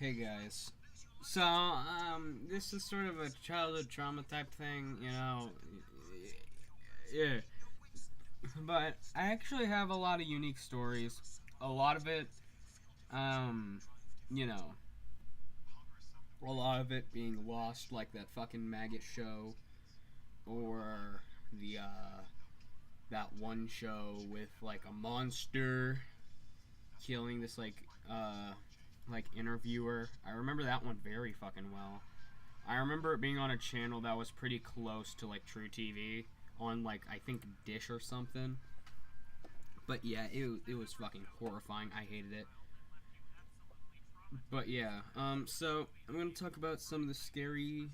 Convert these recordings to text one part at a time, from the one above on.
Hey guys. So, this is sort of a childhood trauma type thing, yeah. But I actually have a lot of unique stories. A lot of it, um, you know, a lot of it being lost, like that fucking maggot show, or that one show with like a monster killing this like interviewer. I remember that one very fucking well. I remember it being on a channel that was pretty close to like True TV on like I think Dish or something. But yeah, it was fucking horrifying. I hated it. But yeah, so I'm gonna talk about some of the scary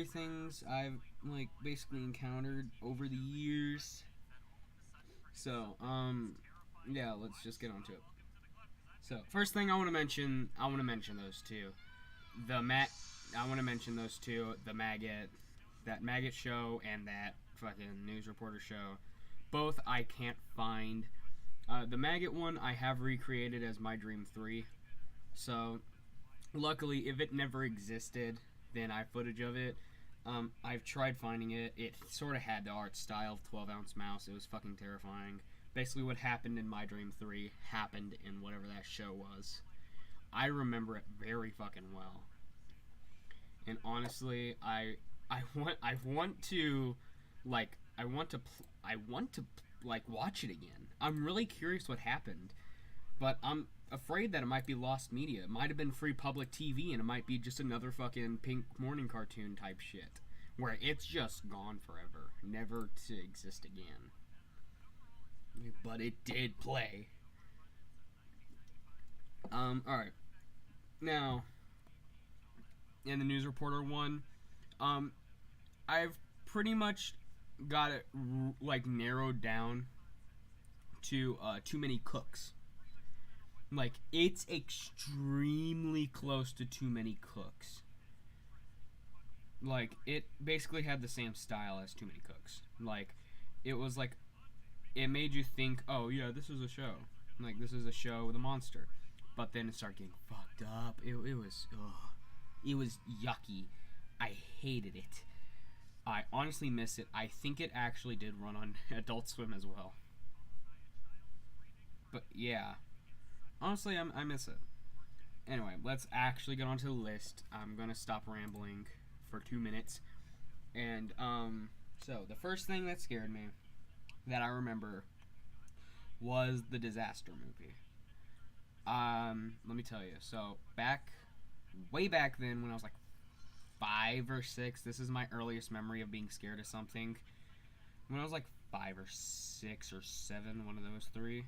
things I've like basically encountered over the years. So, yeah, let's just get onto it. So, first thing I want to mention those two. The Matt, I want to mention those two. The maggot, that maggot show, and that fucking news reporter show. Both I can't find. The maggot one I have recreated as My Dream 3. So, luckily, if it never existed, then I have footage of it. I've tried finding it. It sort of had the art style of 12-ounce mouse. It was fucking terrifying. Basically, what happened in My Dream 3 happened in whatever that show was. I remember it very fucking well. And honestly, I want to like I want to like watch it again. I'm really curious what happened, but I'm afraid that it might be lost media. It might have been free public TV, and it might be just another fucking pink morning cartoon type shit where it's just gone forever, never to exist again. But it did play. All right. Now, in the news reporter one, um, I've pretty much got it like narrowed down to too many cooks. Like it's extremely close to too many cooks. Like it basically had the same style as Too Many Cooks. Like it was like it made you think, oh yeah, this is a show. Like this is a show with a monster. But then it started getting fucked up. It was ugh. It was yucky. I hated it. I honestly miss it. I think it actually did run on Adult Swim as well. But yeah, honestly, I miss it. Anyway, let's actually get onto the list. I'm gonna stop rambling for 2 minutes. And so the first thing that scared me that I remember was the Disaster movie. Let me tell you. So way back then, when I was like 5 or 6, this is my earliest memory of being scared of something. When I was like 5 or 6 or 7, one of those three.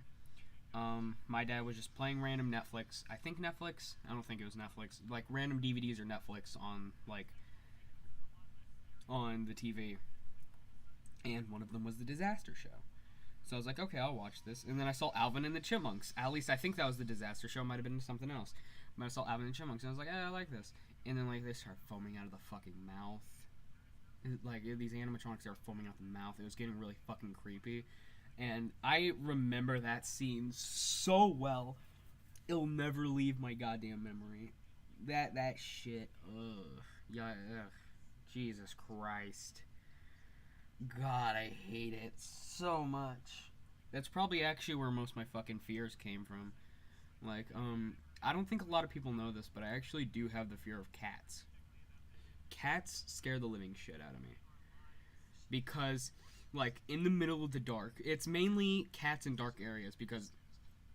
My dad was just playing random Netflix. I think Netflix. I don't think it was Netflix. Like random DVDs or Netflix on the TV, and one of them was the Disaster Show. So I was like, okay, I'll watch this. And then I saw Alvin and the Chipmunks. At least I think that was the Disaster Show. Might have been something else. But I saw Alvin and the Chipmunks, and I was like, I like this. And then like they start foaming out of the fucking mouth. Like these animatronics are foaming out the mouth. It was getting really fucking creepy. And I remember that scene so well. It'll never leave my goddamn memory. That shit. Ugh. Yeah. Ugh. Jesus Christ. God, I hate it so much. That's probably actually where most of my fucking fears came from. Like, I don't think a lot of people know this, but I actually do have the fear of cats. Cats scare the living shit out of me. Because, like, in the middle of the dark, it's mainly cats in dark areas because,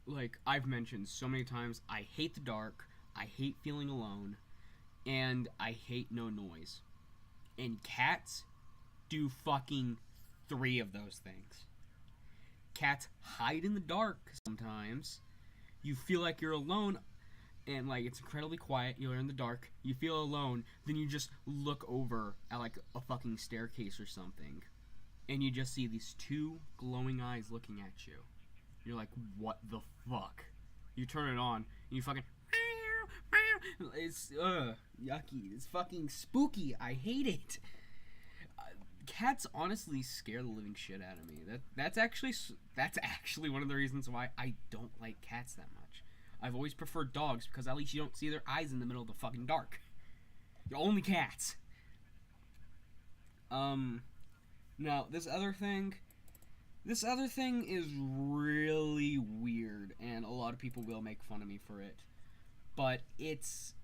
like, I've mentioned so many times, I hate the dark, I hate feeling alone, and I hate no noise. And cats do fucking 3 of those things. Cats hide in the dark sometimes. You feel like you're alone, and like it's incredibly quiet. You're in the dark. You feel alone. Then you just look over at like a fucking staircase or something, and you just see these 2 glowing eyes looking at you. You're like, what the fuck? You turn it on, and you fucking. It's yucky. It's fucking spooky. I hate it. Cats honestly scare the living shit out of me. That's actually one of the reasons why I don't like cats that much. I've always preferred dogs because at least you don't see their eyes in the middle of the fucking dark. You're only cats. Now, this other thing is really weird, and a lot of people will make fun of me for it. But it's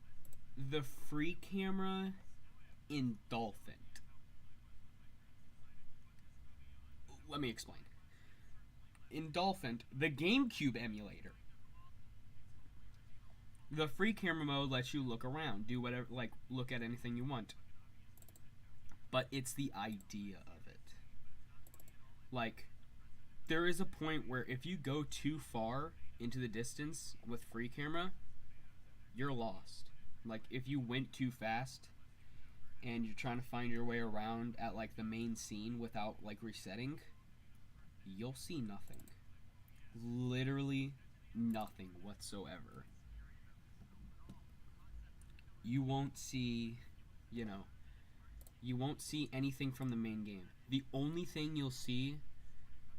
the free camera in Dolphin. Let me explain. In Dolphin, the GameCube emulator, the free camera mode lets you look around, do whatever, like, look at anything you want. But it's the idea of it. Like, there is a point where if you go too far into the distance with free camera, you're lost. Like, if you went too fast and you're trying to find your way around at, like, the main scene without, like, resetting, you'll see nothing. Literally nothing whatsoever. You won't see, you won't see anything from the main game. The only thing you'll see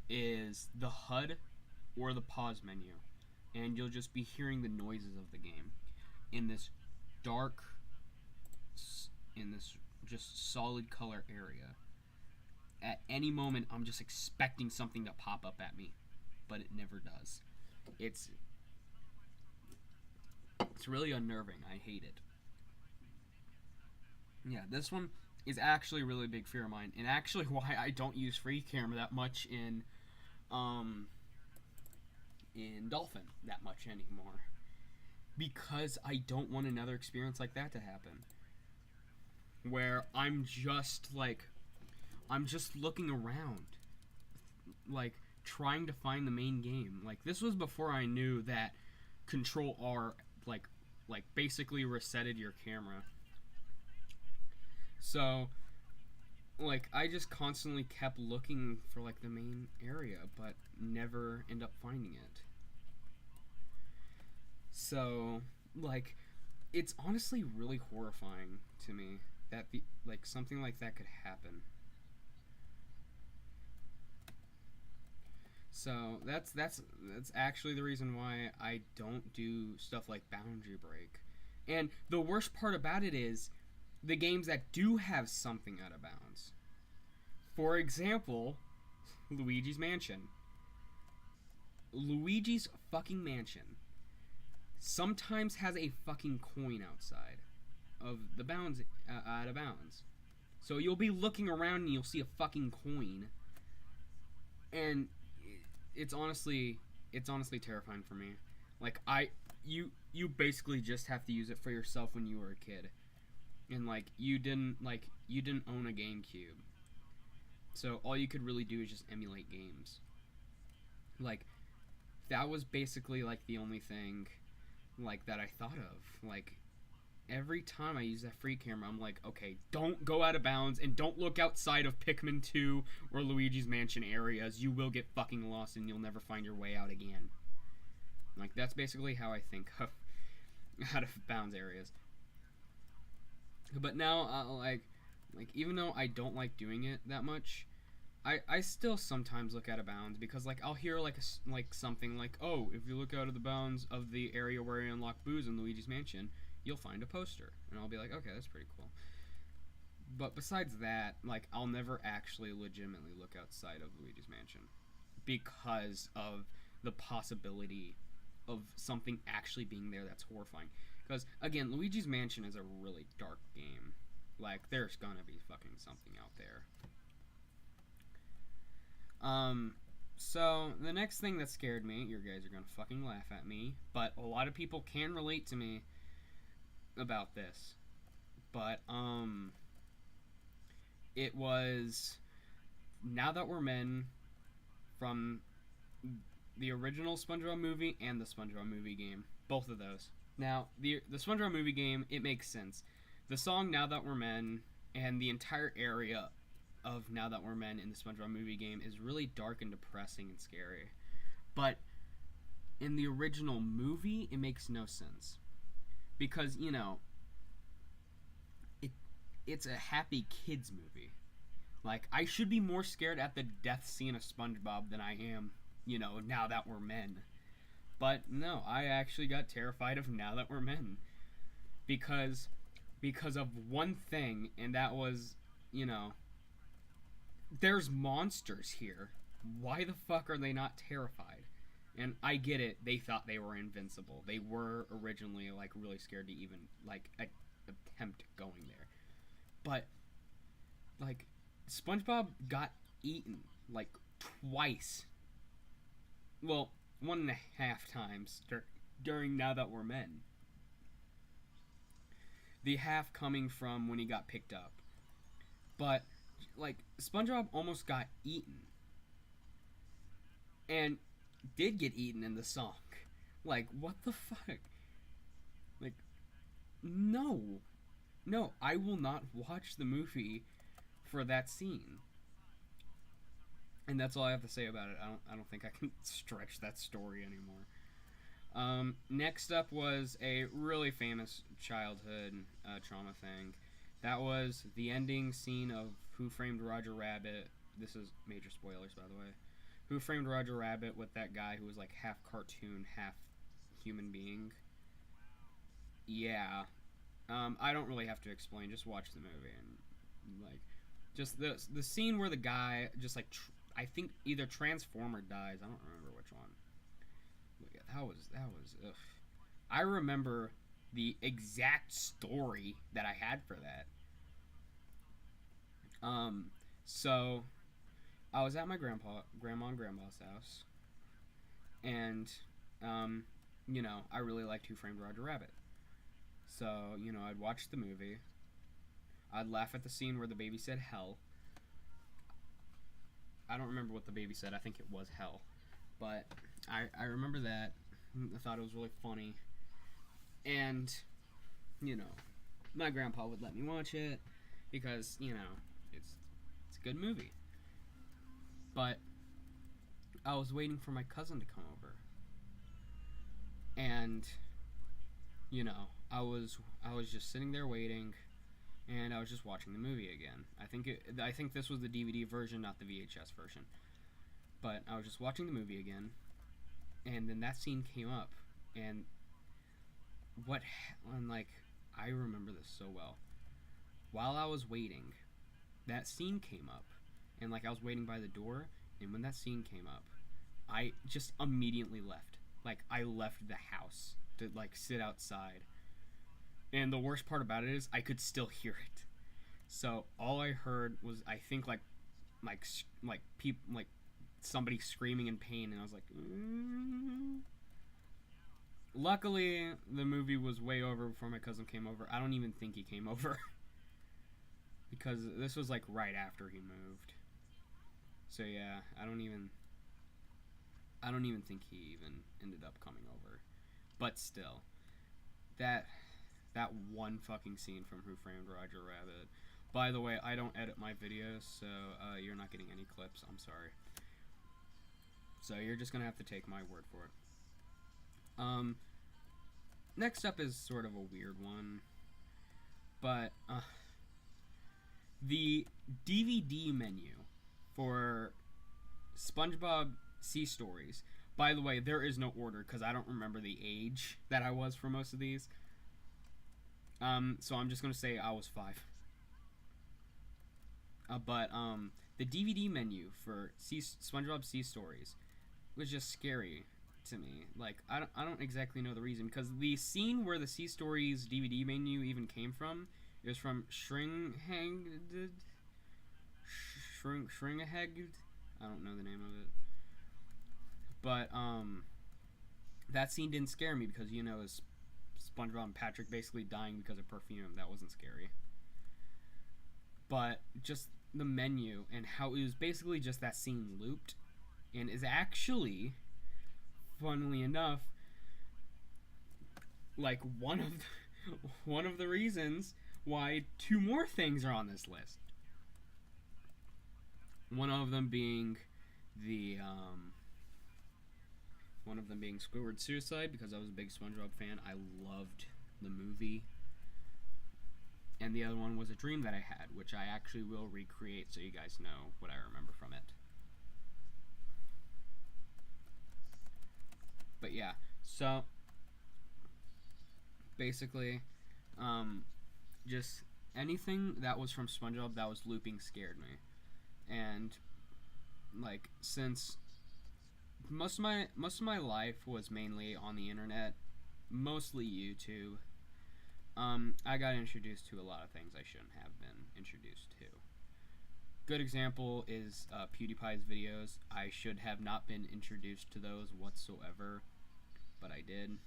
is the HUD or the pause menu, and you'll just be hearing the noises of the game in this dark, in this just solid color area. At any moment, I'm just expecting something to pop up at me, but it never does. It's really unnerving. I hate it. Yeah, this one is actually a really big fear of mine, and actually why I don't use free camera that much in Dolphin that much anymore. Because I don't want another experience like that to happen. Where I'm just looking around, like, trying to find the main game. Like, this was before I knew that Control R, like basically resetted your camera. So, like, I just constantly kept looking for, like, the main area, but never end up finding it. So, like, it's honestly really horrifying to me that something like that could happen. So that's actually the reason why I don't do stuff like Boundary Break. And the worst part about it is the games that do have something out of bounds. For example, Luigi's Mansion. Luigi's fucking Mansion sometimes has a fucking coin outside of the bounds, out of bounds. So you'll be looking around and you'll see a fucking coin, and it's honestly terrifying for me. Like, you basically just have to use it for yourself when you were a kid, and you didn't own a GameCube, so all you could really do is just emulate games. Like, that was basically the only thing that I thought of. Like, every time I use that free camera, I'm like, okay, don't go out of bounds and don't look outside of Pikmin 2 or Luigi's Mansion areas. You will get fucking lost and you'll never find your way out again. Like, that's basically how I think of out of bounds areas. But now, even though I don't like doing it that much, I still sometimes look out of bounds because, I'll hear, something like, oh, if you look out of the bounds of the area where you unlock booze in Luigi's Mansion, you'll find a poster. And I'll be like, okay, that's pretty cool. But besides that, I'll never actually legitimately look outside of Luigi's Mansion because of the possibility of something actually being there that's horrifying. Because, again, Luigi's Mansion is a really dark game. There's gonna be fucking something out there. So, the next thing that scared me, you guys are gonna fucking laugh at me, but a lot of people can relate to me about this. But, it was Now That We're Men from the original SpongeBob movie and the SpongeBob movie game. Both of those. Now, the SpongeBob movie game, it makes sense. The song Now That We're Men and the entire area of Now That We're Men in the SpongeBob movie game is really dark and depressing and scary. But in the original movie, it makes no sense. Because, it's a happy kids movie. I should be more scared at the death scene of SpongeBob than I am, Now That We're Men. But no, I actually got terrified of Now That We're Men because of one thing, and that was, you know, there's monsters here. Why the fuck are they not terrified? And I get it. They thought they were invincible. They were originally like really scared to even like attempt going there. But like SpongeBob got eaten like twice. Well, 1.5 times during Now That We're Men. The half coming from when he got picked up. But like SpongeBob almost got eaten. And did get eaten in the song. Like, what the fuck? Like, no. No, I will not watch the movie for that scene. And that's all I have to say about it. I don't think I can stretch that story anymore. Next up was a really famous childhood trauma thing. That was the ending scene of Who Framed Roger Rabbit. This is major spoilers, by the way. Who Framed Roger Rabbit with that guy who was like half cartoon, half human being. Yeah. I don't really have to explain. Just watch the movie and like, just the scene where the guy just like I think either transform or dies. I don't remember which one. That was ugh. I remember the exact story that I had for that. So I was at my grandma and grandpa's house, and you know, I really liked Who Framed Roger Rabbit. So, you know, I'd watch the movie. I'd laugh at the scene where the baby said hell. I don't remember what the baby said. I think it was hell. But I remember that. I thought it was really funny. And, you know, my grandpa would let me watch it because, you know, it's a good movie. But I was waiting for my cousin to come over. And, you know, I was just sitting there waiting, and I was just watching the movie again. I think this was the DVD version, not the VHS version. But I was just watching the movie again, and then that scene came up, and like, I remember this so well. While I was waiting, that scene came up, and like I was waiting by the door, and when that scene came up, I just immediately left. Like, I left the house to like sit outside. And the worst part about it is I could still hear it. So all I heard was, I think, like people, like somebody screaming in pain, and I was like, Luckily, the movie was way over before my cousin came over. I don't even think he came over because this was like right after he moved. So yeah, I don't even think he even ended up coming over. But still, that one fucking scene from Who Framed Roger Rabbit. By the way, I don't edit my videos, so you're not getting any clips. I'm sorry. So you're just gonna have to take my word for it. Next up is sort of a weird one, but the DVD menu for SpongeBob Sea Stories. By the way, there is no order because I don't remember the age that I was for most of these. So I'm just gonna say I was 5. But the DVD menu for SpongeBob Sea Stories was just scary to me. Like, I don't exactly know the reason, because the scene where the Sea Stories DVD menu even came from, it was from Shringahegd. I don't know the name of it. But that scene didn't scare me because, you know, it's SpongeBob and Patrick basically dying because of perfume. That wasn't scary. But just the menu and how it was basically just that scene looped, and is actually, funnily enough, like one of the reasons why 2 more things are on this list. One of them being Squidward's Suicide, because I was a big SpongeBob fan. I loved the movie. And the other one was a dream that I had, which I actually will recreate so you guys know what I remember from it. But yeah, So basically, just anything that was from SpongeBob that was looping scared me. And like, since most of my life was mainly on the internet, mostly YouTube, I got introduced to a lot of things I shouldn't have been introduced to. Good example is PewDiePie's videos. I should have not been introduced to those whatsoever, but I did.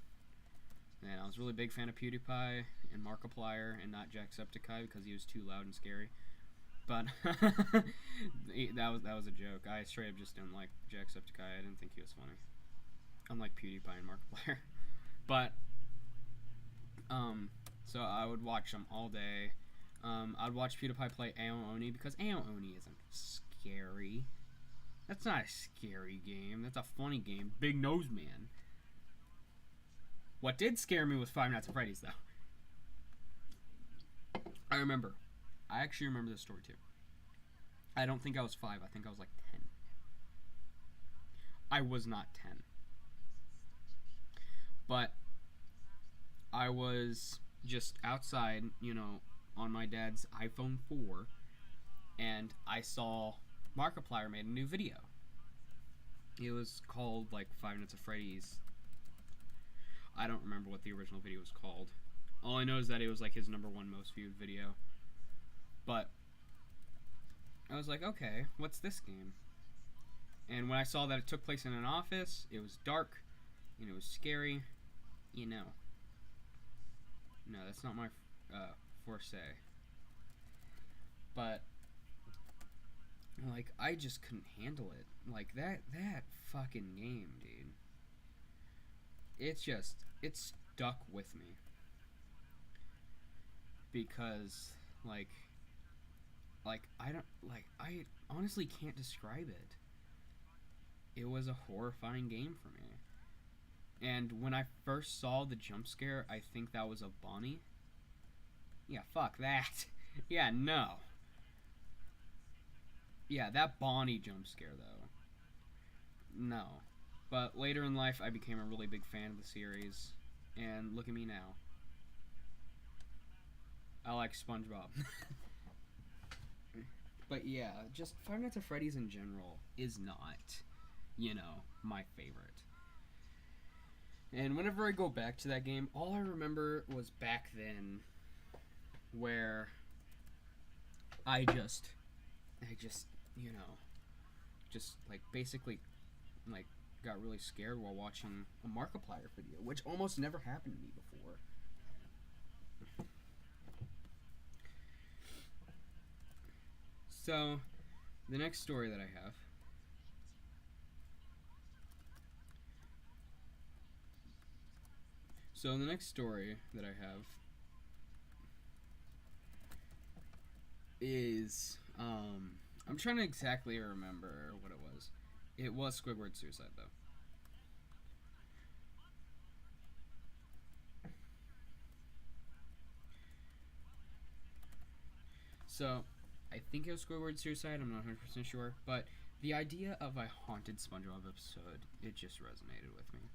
And I was a really big fan of PewDiePie and Markiplier and not Jacksepticeye because he was too loud and scary. But that was a joke. I straight up just didn't like Jacksepticeye. I didn't think he was funny. Unlike PewDiePie and Markiplier. But so I would watch them all day. I'd watch PewDiePie play Aooni because Aooni isn't scary. That's not a scary game. That's a funny game. Big Nose Man. What did scare me was Five Nights at Freddy's, though. I actually remember this story, too. I don't think I was 5. I think I was like 10. I was not 10. But I was just outside, on my dad's iPhone 4, and I saw Markiplier made a new video. It was called, like, Five Nights at Freddy's. I don't remember what the original video was called. All I know is that it was, like, his #1 most viewed video. But I was like, okay, what's this game? And when I saw that it took place in an office, it was dark, and it was scary, No, that's not my forte. But like, I just couldn't handle it. Like, that fucking game, dude. It stuck with me. Because I honestly can't describe it. It was a horrifying game for me. And when I first saw the jump scare, I think that was a Bonnie. Yeah, fuck that. Yeah, no. Yeah, that Bonnie jump scare, though. No. But later in life, I became a really big fan of the series. And look at me now. I like SpongeBob. But yeah, just Five Nights at Freddy's in general is not, my favorite. And whenever I go back to that game, all I remember was back then where I just basically got really scared while watching a Markiplier video, which almost never happened to me before. So, the next story that I have is, I'm trying to exactly remember what it was. It was Squidward's suicide, though. So, I think it was Squidward's suicide, I'm not 100% sure, but the idea of a haunted SpongeBob episode, it just resonated with me.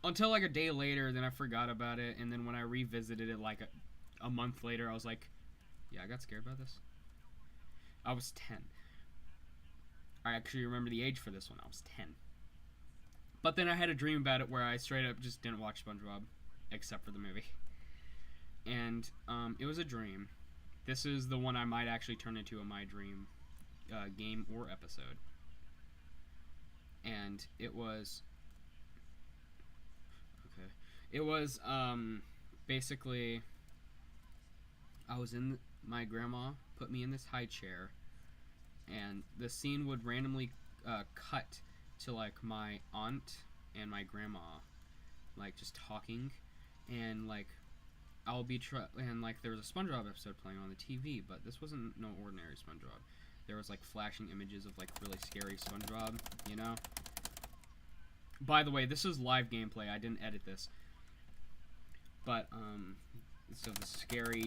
Until like a day later, then I forgot about it, and then when I revisited it like a month later, I was like, yeah, I got scared by this. I was 10. I actually remember the age for this one. I was 10. But then I had a dream about it where I straight up just didn't watch SpongeBob, except for the movie. And it was a dream. This is the one I might actually turn into a My Dream game or episode. And it was... Okay. It was, basically... I was in... My grandma put me in this high chair, and the scene would randomly cut to, like, my aunt and my grandma, like, just talking, and, like, I'll be and like there was a SpongeBob episode playing on the TV, but this wasn't no ordinary SpongeBob. There was like flashing images of like really scary SpongeBob, By the way, this is live gameplay. I didn't edit this. But so the scary,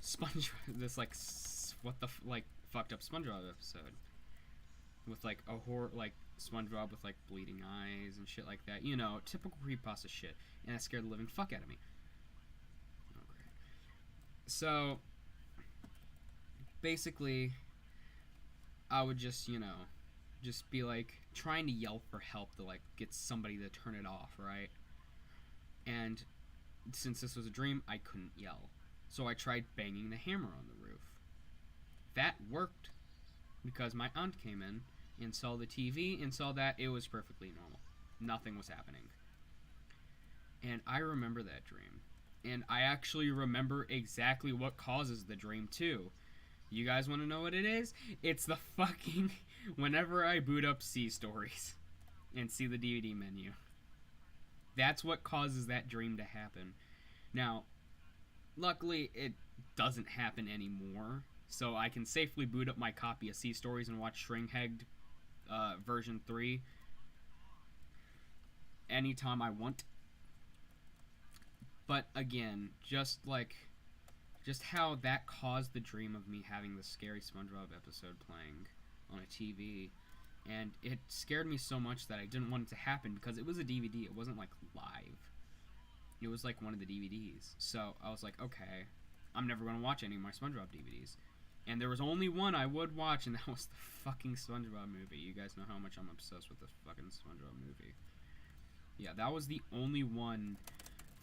SpongeBob, this like fucked up SpongeBob episode with like a horror, like SpongeBob with like bleeding eyes and shit like that. You know, typical creepypasta shit. And that scared the living fuck out of me. Oh, great. So, basically, I would just, you know, just be like trying to yell for help to like get somebody to turn it off, right? And since this was a dream, I couldn't yell. So I tried banging the hammer on the roof. That worked because my aunt came in and saw the TV and saw that it was perfectly normal. Nothing was happening. And I remember that dream. And I actually remember exactly what causes the dream too. You guys want to know what it is? It's the fucking... whenever I boot up C Stories and see the DVD menu. That's what causes that dream to happen. Now, luckily, it doesn't happen anymore. So I can safely boot up my copy of C Stories and watch Shringhegged version 3 anytime I want. But again, just how that caused the dream of me having the scary SpongeBob episode playing on a TV, and it scared me so much that I didn't want it to happen because it was a DVD. It wasn't like live. It was like one of the DVDs. So I was like, okay, I'm never going to watch any of my SpongeBob DVDs. And there was only one I would watch, and that was the fucking SpongeBob movie. You guys know how much I'm obsessed with the fucking SpongeBob movie. Yeah, that was the only one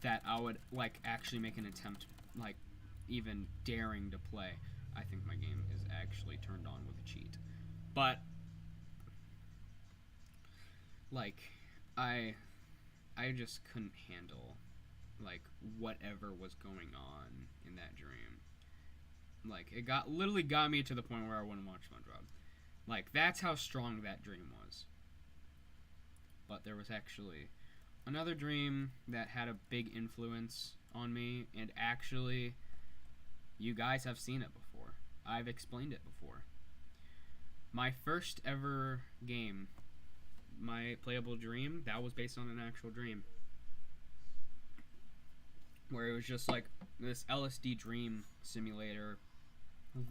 that I would, like, actually make an attempt, like, even daring to play. I think my game is actually turned on with a cheat. But, like, I just couldn't handle, like, whatever was going on in that dream. Like, it literally got me to the point where I wouldn't watch SpongeBob. Like, that's how strong that dream was. But there was actually another dream that had a big influence on me, and actually, you guys have seen it before. I've explained it before. My first ever game, my playable dream, that was based on an actual dream. Where it was just like this LSD dream simulator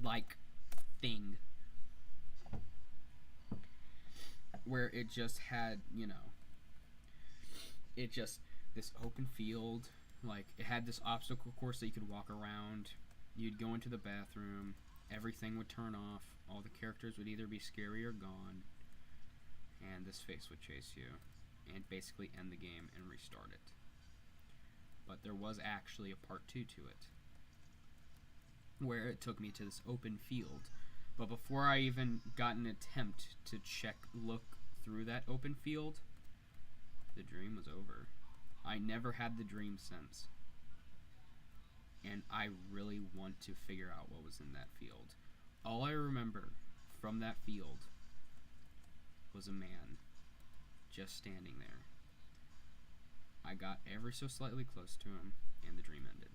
like thing. Where it just had, you know, it just, this open field, like, it had this obstacle course that you could walk around. You'd go into the bathroom, everything would turn off, all the characters would either be scary or gone, and this face would chase you, and basically end the game and restart it. But there was actually a part 2 to it, where it took me to this open field. But before I even got an attempt to look through that open field, the dream was over. I never had the dream since. And I really want to figure out what was in that field. All I remember from that field was a man just standing there. I got ever so slightly close to him, and the dream ended.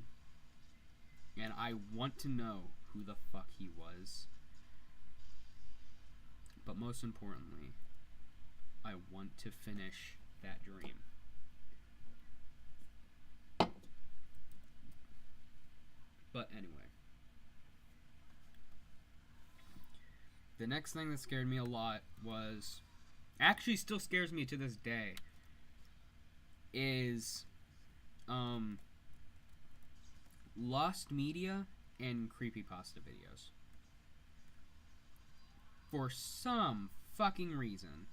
And I want to know who the fuck he was. But most importantly, I want to finish that dream. But anyway. The next thing that scared me a lot was, actually still scares me to this day, is lost media and creepypasta videos. For some fucking reason.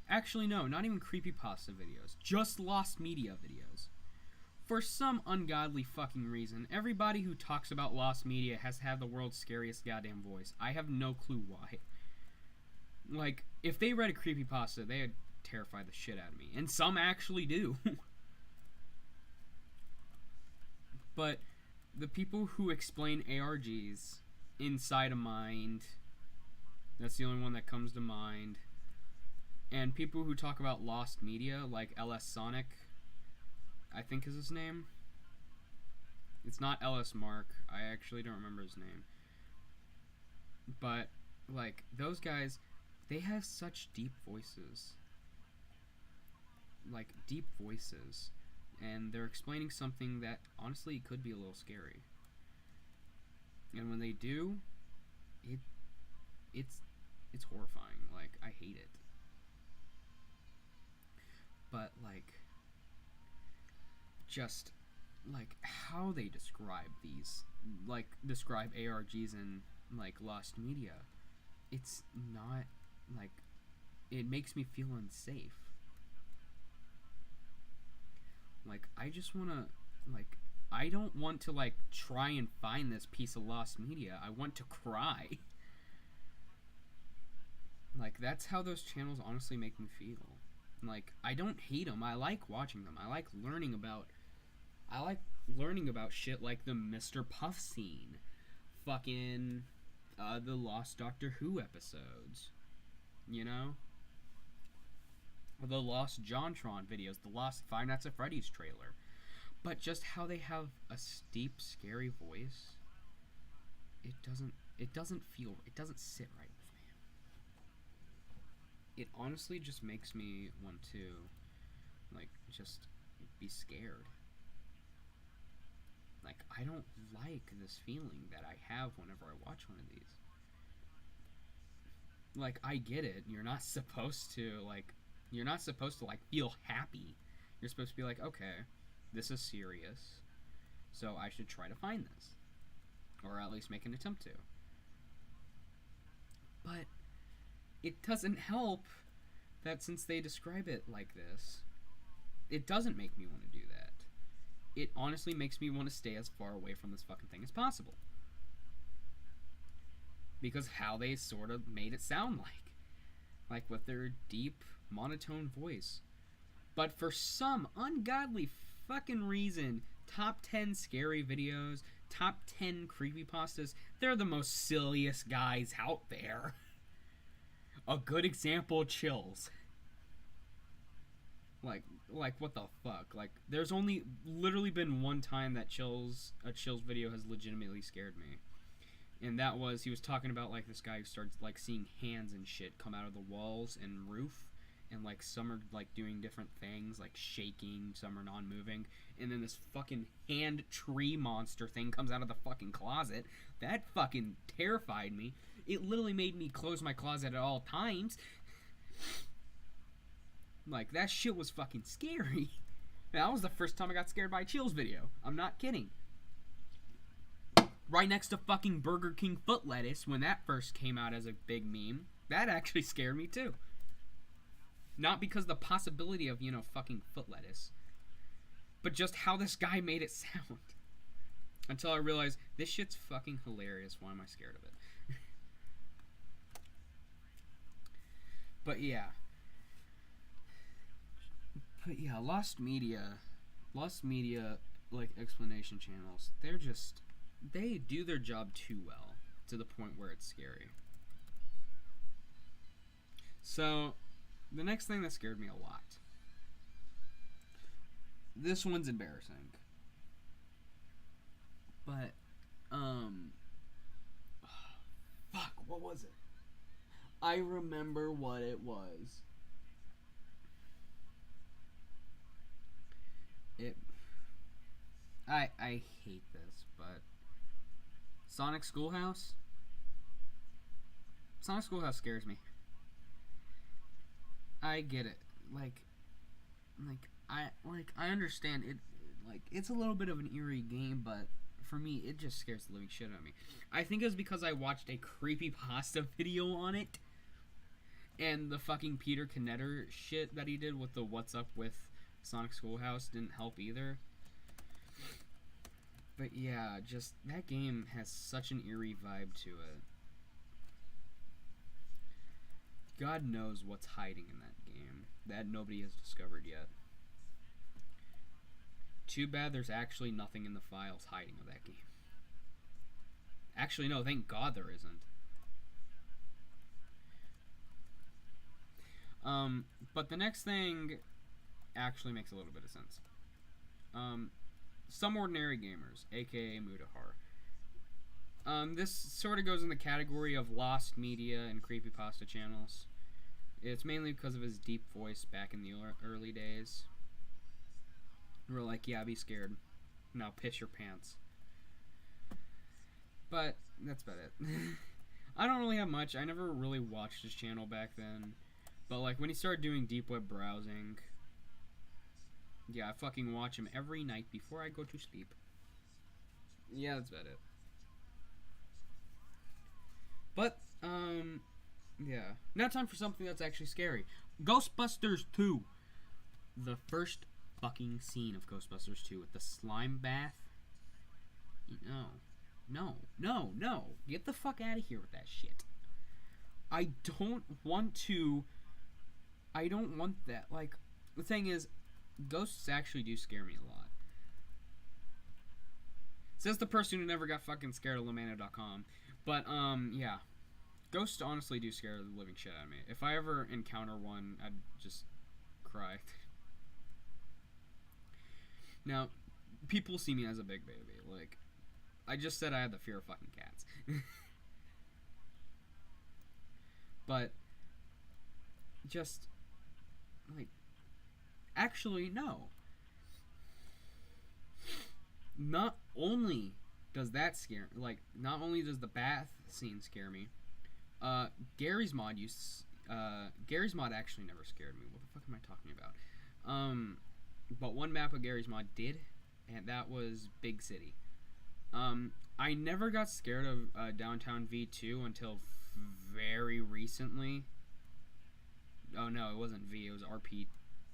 Actually, no, not even creepypasta videos. Just lost media videos. For some ungodly fucking reason, everybody who talks about lost media has had the world's scariest goddamn voice. I have no clue why. Like, if they read a creepypasta, they'd terrify the shit out of me. And some actually do. But the people who explain ARGs, Inside a Mind, that's the only one that comes to mind. And people who talk about lost media, like LS Sonic, I think is his name. It's not LS Mark. I actually don't remember his name. But, like, those guys, they have such deep voices. Like, deep voices. And they're explaining something that, honestly, could be a little scary. And when they do, it's horrifying. Like, I hate it. but like just like how they describe these, like describe ARGs and like lost media, it's not like, it makes me feel unsafe. Like I just want to, like, I don't want to like try and find this piece of lost media. I want to cry. Like that's how those channels honestly make me feel. Like I don't hate them. I like watching them. I like learning about shit like the Mr. Puff scene, fucking the Lost Doctor Who episodes, you know, the Lost JonTron videos, the Lost Five Nights at Freddy's trailer. But just how they have a steep, scary voice, it doesn't sit right with me. It honestly just makes me want to, like, just be scared. Like, I don't like this feeling that I have whenever I watch one of these. Like, I get it. You're not supposed to, like, feel happy. You're supposed to be like, okay, this is serious, so I should try to find this. Or at least make an attempt to. But it doesn't help that since they describe it like this, it doesn't make me want to do that. It honestly makes me want to stay as far away from this fucking thing as possible. Because how they sort of made it sound like. Like with their deep, monotone voice. But for some ungodly fucking reason, top 10 scary videos, top 10 creepypastas, they're the most silliest guys out there. A good example, Chills. Like what the fuck? Like, there's only literally been one time that a Chills video has legitimately scared me. And that was, he was talking about, like, this guy who starts, like, seeing hands and shit come out of the walls and roof. And, like, some are, like, doing different things, like shaking, some are non-moving. And then this fucking hand tree monster thing comes out of the fucking closet. That fucking terrified me. It literally made me close my closet at all times. Like, that shit was fucking scary. That was the first time I got scared by a Chills video. I'm not kidding. Right next to fucking Burger King foot lettuce, when that first came out as a big meme, that actually scared me too. Not because the possibility of, you know, fucking foot lettuce, but just how this guy made it sound. Until I realized, this shit's fucking hilarious. Why am I scared of it? But yeah, Lost Media, like, explanation channels, they do their job too well, to the point where it's scary. So, the next thing that scared me a lot. This one's embarrassing. But, fuck, what was it? I remember what it was. I hate this, but Sonic Schoolhouse? Sonic Schoolhouse scares me. I get it. I understand it. Like, it's a little bit of an eerie game, but for me, it just scares the living shit out of me. I think it was because I watched a creepypasta video on it, and the fucking Peter Knetter shit that he did with the What's Up with Sonic Schoolhouse didn't help either. But yeah, just that game has such an eerie vibe to it. God knows what's hiding in that game that nobody has discovered yet. Too bad there's actually nothing in the files hiding of that game. Actually, no, thank God there isn't. But the next thing actually makes a little bit of sense. Some Ordinary Gamers, aka Mudahar. This sort of goes in the category of lost media and creepypasta channels. It's mainly because of his deep voice back in the early days. We're like, yeah, be scared. Now piss your pants. But that's about it. I don't really have much. I never really watched his channel back then. But like when he started doing deep web browsing, Yeah, I fucking watch them every night before I go to sleep. Yeah, that's about it. But, yeah. Now time for something that's actually scary. Ghostbusters 2. The first fucking scene of Ghostbusters 2 with the slime bath. No. Get the fuck out of here with that shit. I don't want that. Like, the thing is, ghosts actually do scare me a lot. Says the person who never got fucking scared of Lamano.com. But, yeah. Ghosts honestly do scare the living shit out of me. If I ever encounter one, I'd just cry. Now, people see me as a big baby. Like, I just said I had the fear of fucking cats. But, just, like, actually, no. Not only does that scare, like, not only does the bath scene scare me, Gary's Mod Gary's Mod actually never scared me. What the fuck am I talking about? But one map of Gary's Mod did, and that was Big City. I never got scared of Downtown V2 until very recently. Oh no, it wasn't V, it was RP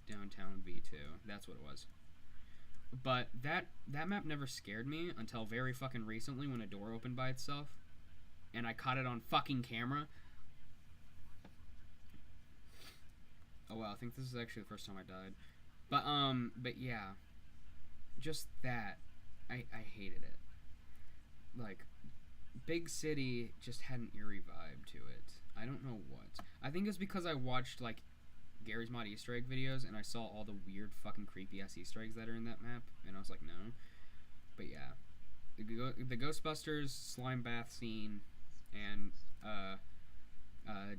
Downtown V2. That's what it was. But that map never scared me until very fucking recently when a door opened by itself. And I caught it on fucking camera. Oh wow, I think this is actually the first time I died. But yeah. Just that. I hated it. Like, Big City just had an eerie vibe to it. I don't know what. I think it's because I watched, like, Gary's Mod Easter egg videos, and I saw all the weird fucking creepy-ass Easter eggs that are in that map, and I was like, no. But yeah. The Ghostbusters slime bath scene, and,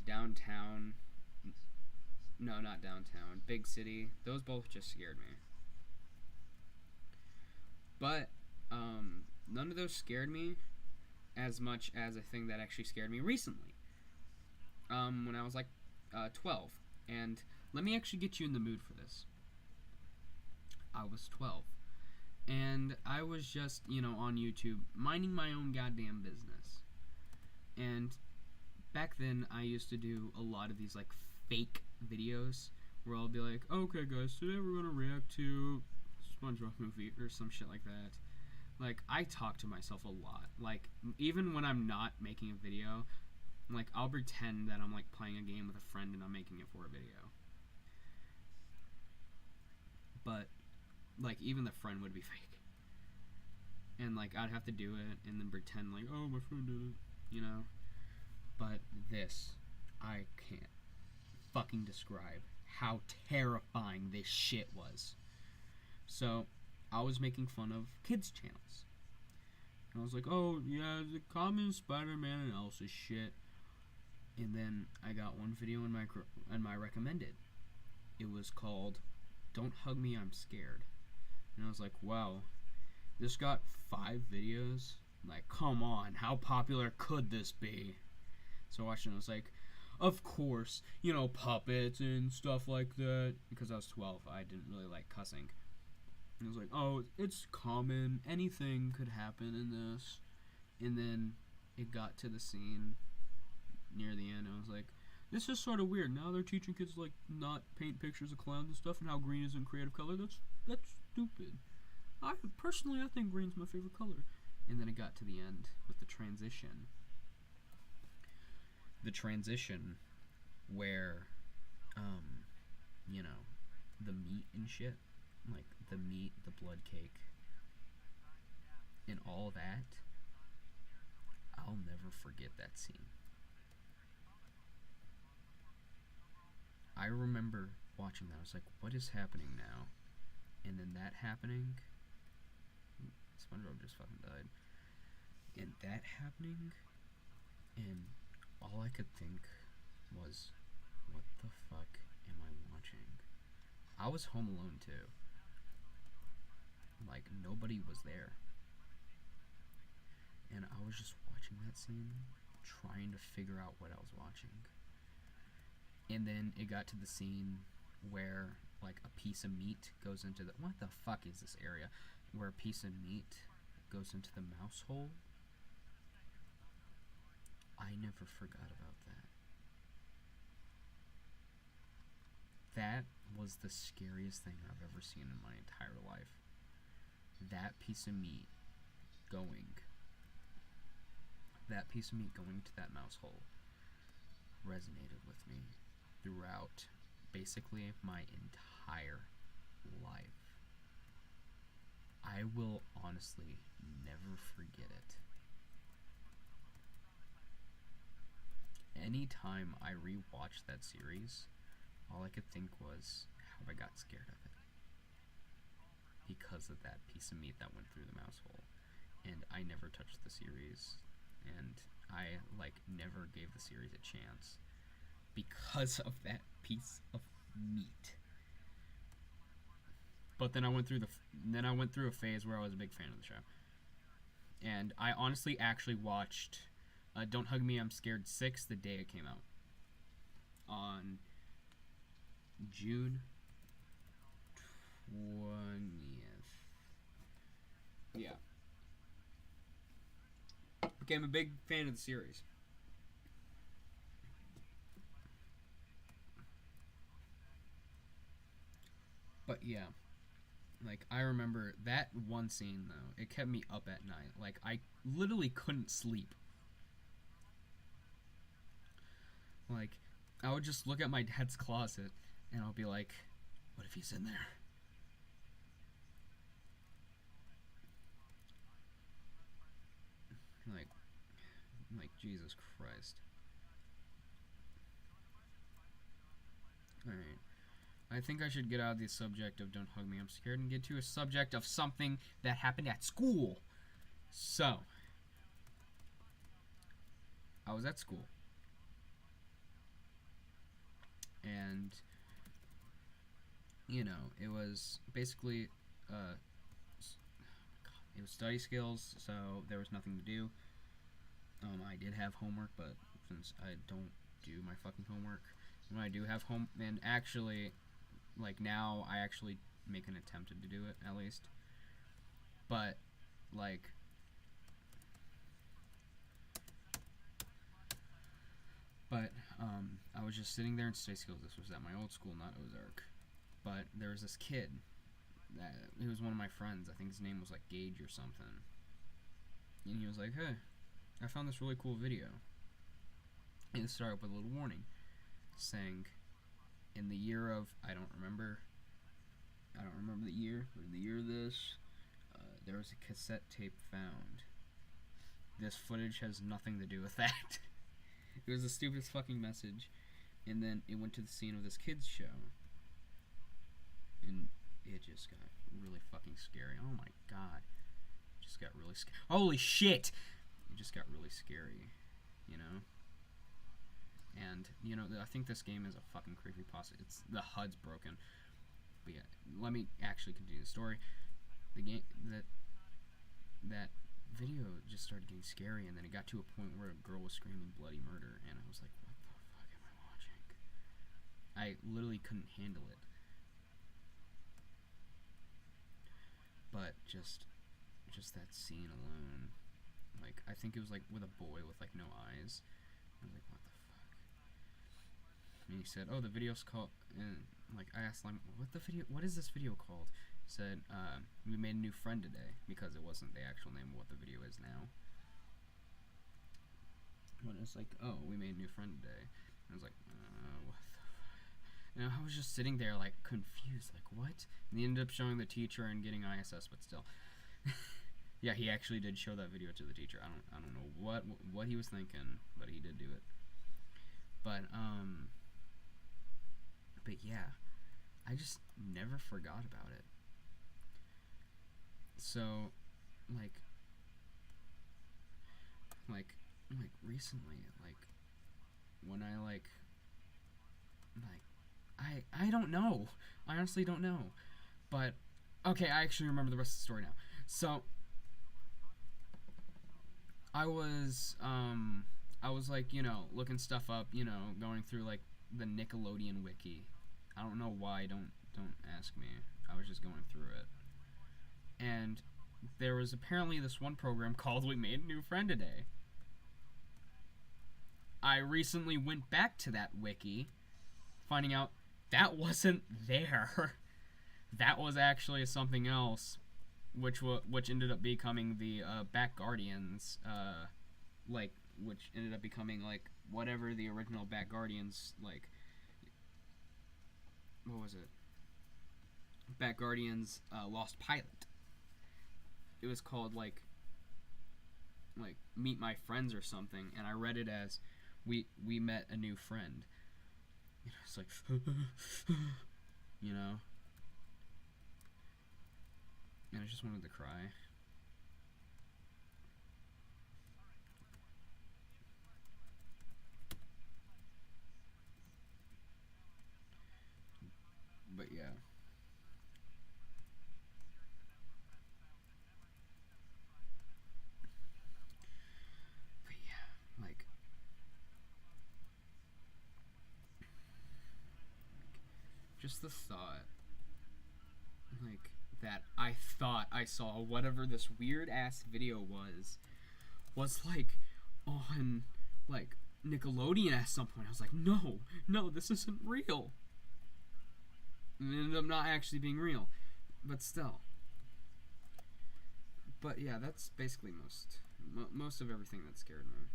downtown... No, not downtown. Big City. Those both just scared me. But, none of those scared me as much as a thing that actually scared me recently. When I was like 12. And let me actually get you in the mood for this. I was 12. And I was just, on YouTube, minding my own goddamn business. And back then, I used to do a lot of these, like, fake videos where I'll be like, okay, guys, today we're going to react to SpongeBob movie or some shit like that. Like, I talk to myself a lot. Like, even when I'm not making a video, like, I'll pretend that I'm, like, playing a game with a friend and I'm making it for a video. But, like, even the friend would be fake. And, like, I'd have to do it and then pretend, like, oh, my friend did it, But this, I can't fucking describe how terrifying this shit was. So, I was making fun of kids' channels. And I was like, oh, yeah, the common Spider-Man and Elsa shit. And then I got one video in my recommended. It was called, Don't Hug Me, I'm Scared. And I was like, wow, this got 5 videos? Like, come on, how popular could this be? So I watched it and I was like, of course, puppets and stuff like that. Because I was 12, I didn't really like cussing. And I was like, oh, it's common. Anything could happen in this. And then it got to the scene near the end. I was like, this is sort of weird. Now they're teaching kids, like, not paint pictures of clowns and stuff and how green isn't creative color. That's stupid. I think green's my favorite color. And then it got to the end with the transition. The transition where, the meat and shit. Like, the meat, the blood cake, and all that. I'll never forget that scene. I remember watching that. I was like, what is happening now? And then that happening. SpongeBob just fucking died. And that happening. And all I could think was, what the fuck am I watching? I was home alone too. Like, nobody was there. And I was just watching that scene, trying to figure out what I was watching. And then it got to the scene where like a piece of meat goes into the, what the fuck is this area where a piece of meat goes into the mouse hole? I never forgot about that. That was the scariest thing I've ever seen in my entire life. That piece of meat going to that mouse hole resonated with me throughout basically my entire life. I will honestly never forget it. Anytime I rewatched that series, all I could think was how I got scared of it. Because of that piece of meat that went through the mouse hole. And I never touched the series. And I, like, never gave the series a chance. Because of that piece of meat. But then I went through a phase where I was a big fan of the show. And I honestly actually watched Don't Hug Me, I'm Scared 6 the day it came out. On June 20th. Yeah. Became a big fan of the series. But yeah. Like, I remember that one scene, though. It kept me up at night. Like, I literally couldn't sleep. Like, I would just look at my dad's closet, and I'll be like, what if he's in there? Like, Jesus Christ. Alright. I think I should get out of the subject of Don't Hug Me, I'm Scared, and get to a subject of something that happened at school. So, I was at school. And, you know, it was basically, it was study skills, so there was nothing to do. I did have homework, but since I don't do my fucking homework, when I do have and actually, like, now I actually make an attempt to do it, at least. But, like, I was just sitting there in study skills. This was at my old school, not Ozark. But there was this kid that, he was one of my friends. I think his name was, like, Gage or something. And he was like, hey, I found this really cool video. And it started with a little warning saying, in the year of, I don't remember the year, but in the year of this, there was a cassette tape found. This footage has nothing to do with that. It was the stupidest fucking message. And then it went to the scene of this kid's show. And it just got really fucking scary. Oh my god. It just got really scary. Holy shit! It just got really scary. You know? And, you know, I think this game is a fucking creepypasta. It's, the HUD's broken. But yeah, let me actually continue the story. The game, that video just started getting scary, and then it got to a point where a girl was screaming bloody murder, and I was like, what the fuck am I watching? I literally couldn't handle it. But just that scene alone, like, I think it was like with a boy with like no eyes. I was like, what the fuck? And he said, oh, the video's called, and like, I asked him, what is this video called? He said, we made a new friend today, because it wasn't the actual name of what the video is now. But it's like, oh, we made a new friend today. And I was like, what the fuck? And I was just sitting there, like, confused, like, what? And he ended up showing the teacher and getting ISS, but still. Yeah, he actually did show that video to the teacher. I don't know what he was thinking, but he did do it. But yeah, I just never forgot about it. So, like recently, like, when I don't know. I honestly don't know. But, okay, I actually remember the rest of the story now. So, I was like, you know, looking stuff up, you know, going through, like, the Nickelodeon wiki. I don't know why I don't Don't ask me. I was just going through it. And there was apparently this one program called We Made a New Friend Today. I recently went back to that wiki, finding out that wasn't there. That was actually something else, which ended up becoming the Back Guardians, which ended up becoming like whatever the original Back Guardians, like, what was it? Back Guardians Lost Pilot. It was called like Meet My Friends or something, and I read it as we met a new friend. And I was like, you know, and I just wanted to cry. But yeah. But yeah, like, just the thought, like, that I thought I saw whatever this weird ass video was like on like Nickelodeon at some point. I was like, no, this isn't real. And it ended up not actually being real, but still. But yeah, that's basically most of everything that scared me.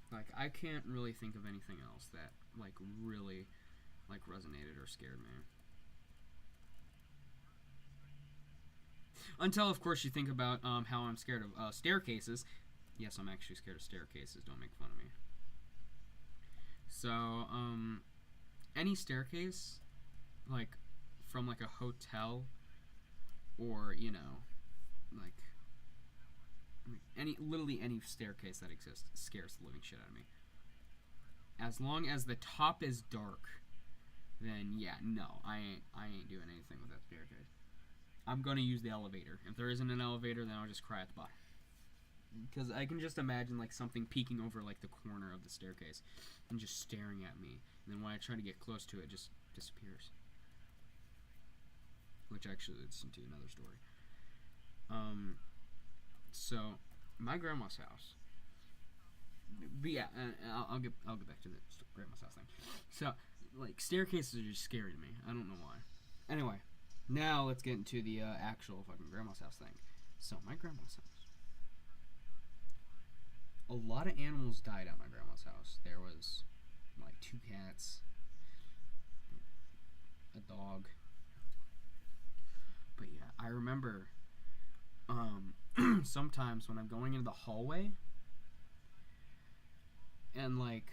Like, I can't really think of anything else that like really like resonated or scared me. Until, of course, you think about how I'm scared of staircases. Yes, I'm actually scared of staircases. Don't make fun of me. So, any staircase, like, from, like, a hotel, or, you know, like literally any staircase that exists scares the living shit out of me. As long as the top is dark, then, yeah, no, I ain't doing anything with that staircase. I'm gonna use the elevator. If there isn't an elevator, then I'll just cry at the bottom. Because I can just imagine, like, something peeking over, like, the corner of the staircase and just staring at me. And then when I try to get close to it, it just disappears. Which actually leads into another story. So, my grandma's house. But yeah, I'll get back to the grandma's house thing. So, like, staircases are just scary to me. I don't know why. Anyway, now let's get into the actual fucking grandma's house thing. So, my grandma's house. A lot of animals died at my grandma's house. There was, like, 2 cats, a dog. But yeah, I remember sometimes when I'm going into the hallway, and, like,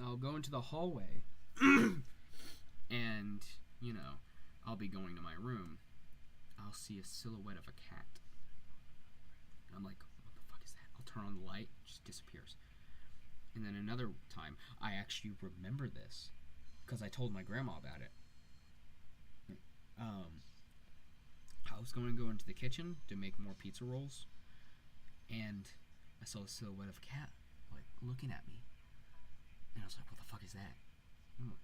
I'll go into the hallway, and, you know, I'll be going to my room, I'll see a silhouette of a cat. And I'm like, what the fuck is that? I'll turn on the light, it just disappears. And then another time, I actually remember this, because I told my grandma about it. I was going to go into the kitchen to make more pizza rolls, and I saw the silhouette of a cat, like, looking at me. And I was like, what the fuck is that?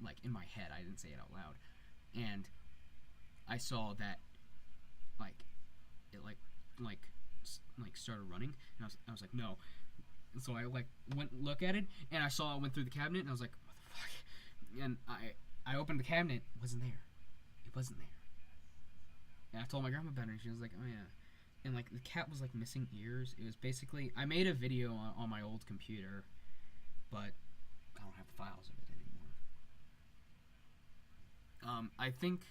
Like, in my head, I didn't say it out loud. And I saw that, like, it, like started running, and I was like, no. And so I, like, went and look at it, and I saw it went through the cabinet, and I was like, what the fuck? And I opened the cabinet, it wasn't there. It wasn't there. And I told my grandma about it, and she was like, oh yeah. And, like, the cat was, like, missing ears. It was basically, I made a video on my old computer, but I don't have the files of it anymore. I think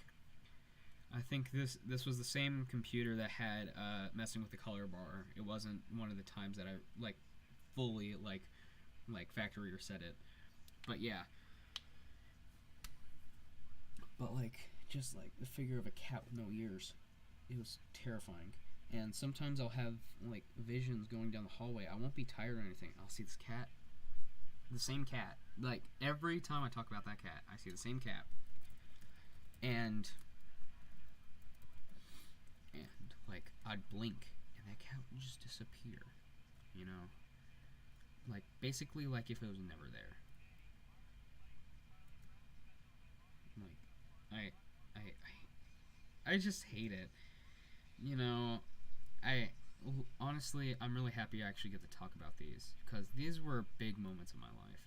this was the same computer that had messing with the color bar. It wasn't one of the times that I, like, fully, like factory reset it. But yeah. But, like, just, like, the figure of a cat with no ears. It was terrifying. And sometimes I'll have, like, visions going down the hallway. I won't be tired or anything. I'll see this cat. The same cat. Like, every time I talk about that cat, I see the same cat. And like, I'd blink, and that cat would just disappear, you know? like basically like if it was never there. Like I just hate it. You know, I honestly I'm really happy I actually get to talk about these because these were big moments in my life.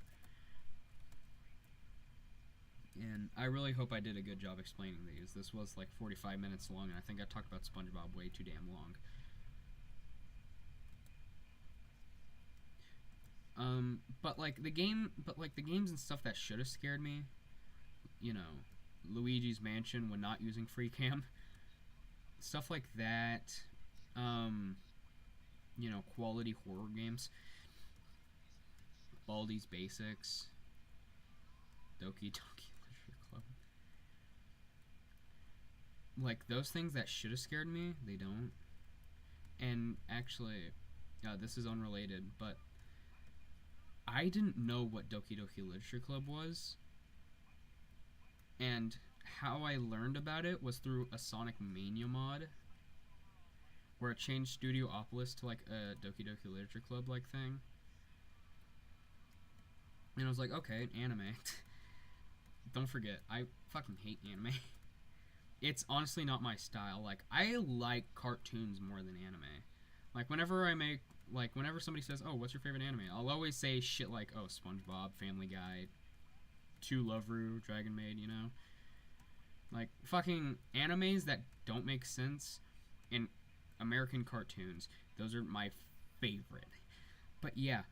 And I really hope I did a good job explaining these. This was like 45 minutes long, and I think I talked about SpongeBob way too damn long. But like the games and stuff that should have scared me, you know, Luigi's Mansion when not using free cam, stuff like that. You know, quality horror games, Baldi's Basics, Doki Doki Literature Club. Like those things that should have scared me, they don't. And actually, this is unrelated, but I didn't know what Doki Doki Literature Club was, and how I learned about it was through a Sonic Mania mod, where it changed Studiopolis to like a Doki Doki Literature Club like thing. And I was like, okay, anime. Don't forget, I fucking hate anime. It's honestly not my style. Like, I like cartoons more than anime. Like, whenever somebody says, oh, what's your favorite anime? I'll always say shit like, oh, SpongeBob, Family Guy, To Love Ru, Dragon Maid, you know? Like, fucking animes that don't make sense in American cartoons. Those are my favorite. But yeah,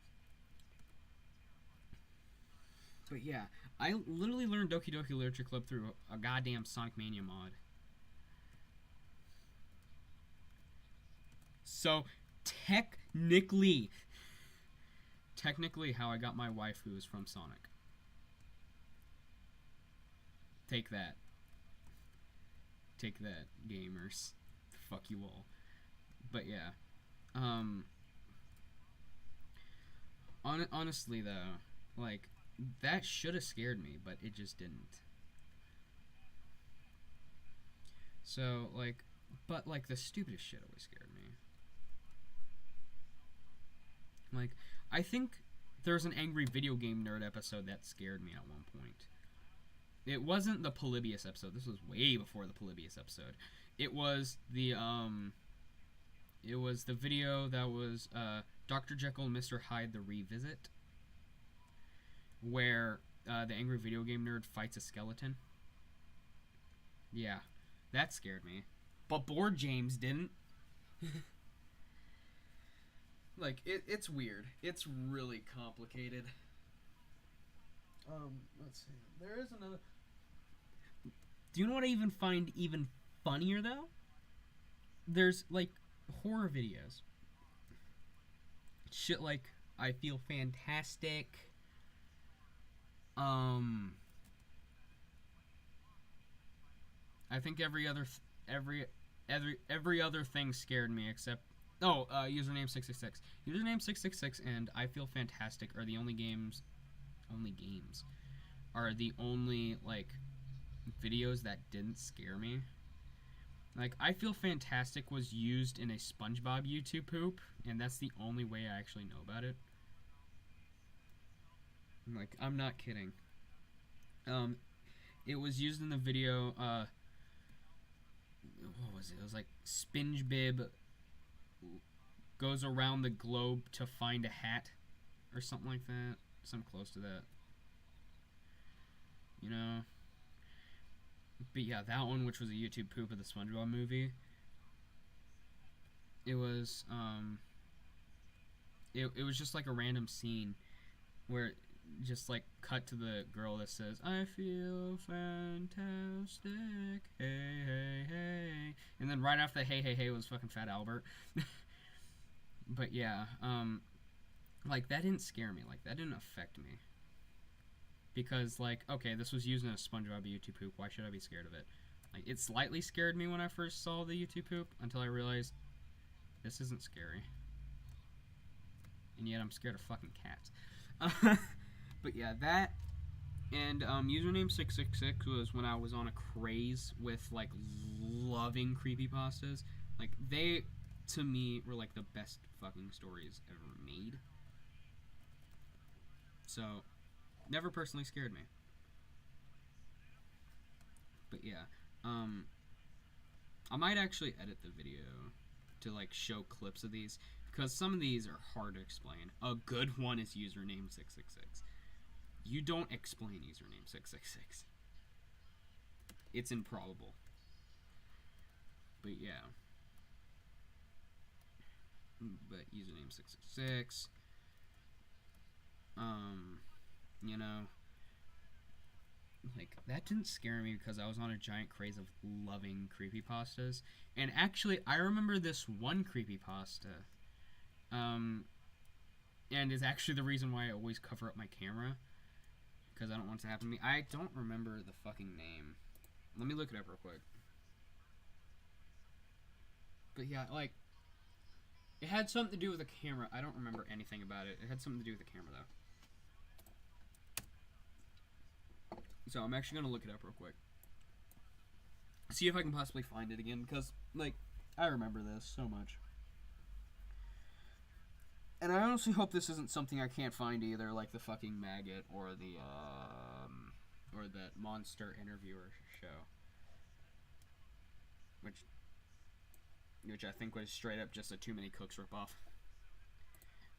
I literally learned Doki Doki Literature Club through a goddamn Sonic Mania mod. So, technically how I got my waifu is from Sonic. Take that. Take that, gamers. Fuck you all. But yeah. Honestly though, like, that should have scared me, but it just didn't. So, like, but, like, the stupidest shit always scared me. Like, I think there's an Angry Video Game Nerd episode that scared me at one point. It wasn't the Polybius episode. This was way before the Polybius episode. It was the video that was, Dr. Jekyll and Mr. Hyde the Revisit, where the Angry Video Game Nerd fights a skeleton. Yeah, that scared me. But Board James didn't. Like, it's weird. It's really complicated. Let's see. There is another... Do you know what I even find even funnier, though? There's, like, horror videos. Shit like, I Feel Fantastic... I think every other thing scared me except username 666. Username 666 and I Feel Fantastic are the only games are the only like videos that didn't scare me. Like, I Feel Fantastic was used in a SpongeBob YouTube poop, and that's the only way I actually know about it. Like, I'm not kidding. It was used in the video, what was it? It was like, SpongeBob goes around the globe to find a hat, or something like that. Something close to that. You know? But yeah, that one, which was a YouTube poop of the SpongeBob movie, it was, it was just like a random scene where just like cut to the girl that says, I feel fantastic, hey, hey, hey. And then right after the hey, hey, hey was fucking Fat Albert. But yeah, like, that didn't scare me. Like, that didn't affect me. Because, like, okay, this was used in a SpongeBob YouTube poop. Why should I be scared of it? Like, it slightly scared me when I first saw the YouTube poop, until I realized this isn't scary. And yet I'm scared of fucking cats. But yeah, that, and username 666 was when I was on a craze with, like, loving creepypastas. Like, they, to me, were, like, the best fucking stories ever made. So, never personally scared me. But yeah, I might actually edit the video to like show clips of these because some of these are hard to explain. A good one is username 666. You don't explain username 666. It's improbable. But yeah. But username 666. You know, like, that didn't scare me because I was on a giant craze of loving creepypastas. And actually, I remember this one creepypasta. And is actually the reason why I always cover up my camera. Because I don't want it to happen to me. I don't remember the fucking name. Let me look it up real quick. But yeah, like, it had something to do with the camera. I don't remember anything about it. It had something to do with the camera, though. So I'm actually going to look it up real quick. See if I can possibly find it again. Because, like, I remember this so much. And I honestly hope this isn't something I can't find either. Like the fucking maggot or the, or that monster interviewer show. Which I think was straight up just a Too Many Cooks ripoff.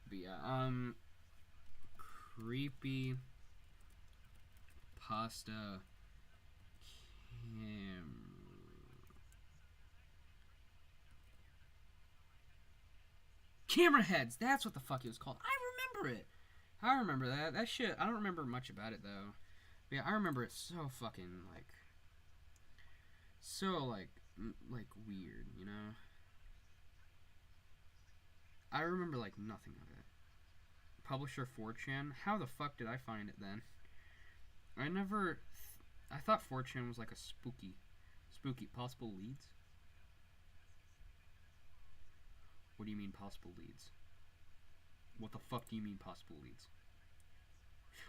But yeah, creepy pasta camera heads. That's what the fuck it was called. I remember it. I remember that. That shit. I don't remember much about it though. But yeah, I remember it so fucking like weird, you know. I remember like nothing of it. Publisher 4chan. How the fuck did I find it then? I thought 4chan was like a spooky possible leads. What do you mean possible leads? What the fuck do you mean possible leads?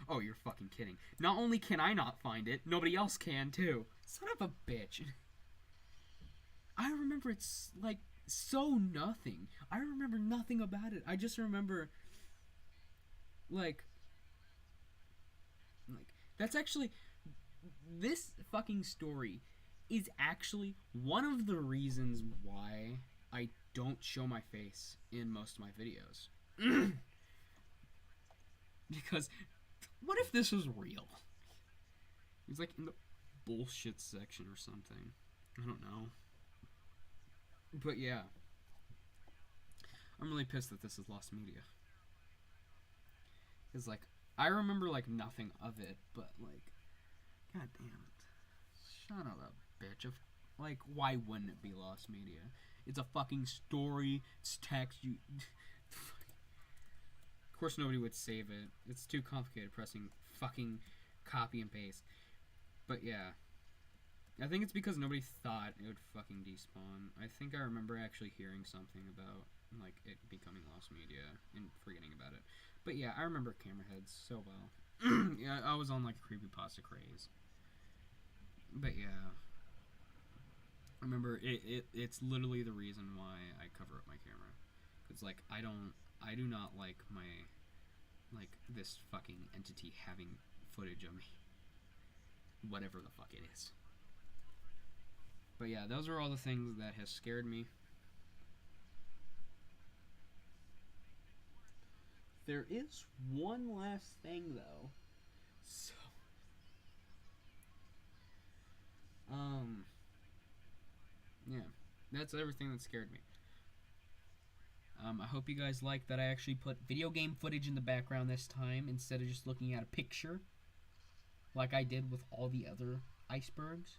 Oh, you're fucking kidding. Not only can I not find it, nobody else can too. Son of a bitch. I remember it's like so nothing. I remember nothing about it. I just remember like that's actually, this fucking story is actually one of the reasons why I don't show my face in most of my videos. Because what if this was real? It's like in the bullshit section or something. I don't know. But yeah, I'm really pissed that this is lost media. It's like, I remember like nothing of it, but like, god damn it. Son of a bitch. Of, like, why wouldn't it be lost media? It's a fucking story. It's text. You. Of course, nobody would save it. It's too complicated pressing fucking copy and paste. But yeah, I think it's because nobody thought it would fucking despawn. I think I remember actually hearing something about like it becoming lost media and forgetting about it. But yeah, I remember camera heads so well. Yeah, I was on like a creepypasta craze. But yeah, I remember it's literally the reason why I cover up my camera. Cause like I do not like this fucking entity having footage of me. Whatever the fuck it is. But yeah, those are all the things that has scared me. There is one last thing though. So yeah, that's everything that scared me. I hope you guys like that I actually put video game footage in the background this time instead of just looking at a picture like I did with all the other icebergs,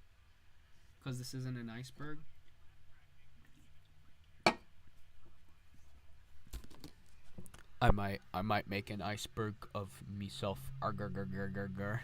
because this isn't an iceberg. I might make an iceberg of myself. Arr, gar, gar, gar, gar, gar.